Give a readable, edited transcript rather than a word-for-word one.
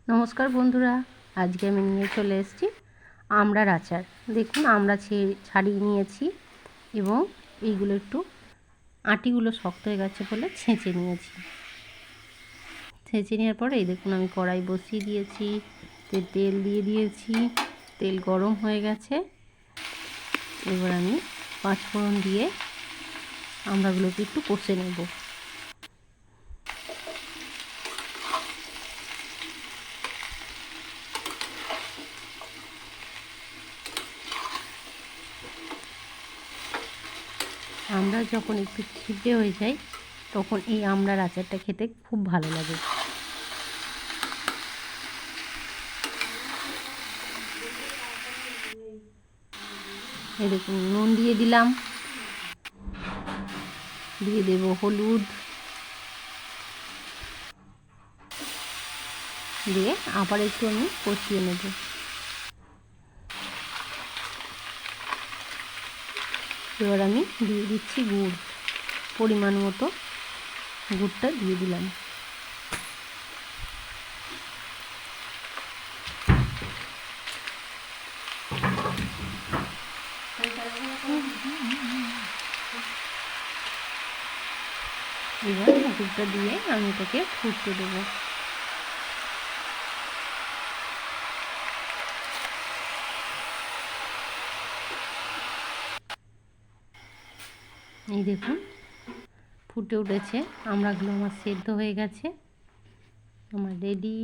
নমস্কার বন্ধুরা, আজকে আমি নিয়ে চলে এসেছি আমড়ার আচার। দেখুন, আমরা ছাড়িয়ে নিয়েছি এবং এইগুলো একটু আটিগুলো শক্ত হয়ে গেছে বলে ছেঁচে নিয়েছি। ছেঁচে নেওয়ার পরে এই দেখুন, আমি কড়াই বসিয়ে দিয়েছি, তেল দিয়ে দিয়েছি, তেল গরম হয়ে গেছে। এবার আমি পাঁচফোড়ন দিয়ে আমড়াগুলোকে একটু কষে নেব। আমরা যখন একটু ছিপে হয়ে যায় তখন এই আমড়ার আচারটা খেতে খুব ভালো লাগে। এই দেখুন, নুন দিয়ে দিলাম, দিয়ে দেব হলুদ, দিয়ে আবার একটু আমি কষিয়ে নেব। এবার আমি দিয়ে দিচ্ছি গুড়, পরিমাণ মতো গুড়টা দিয়ে দিলাম। এবার গুড়টা দিয়ে আমি এটাকে ফুটতে দেবো। এই দেখুন, ফুটে উঠেছে, আমড়াগুলো আমার সেদ্ধ হয়ে গেছে, আমার রেডি।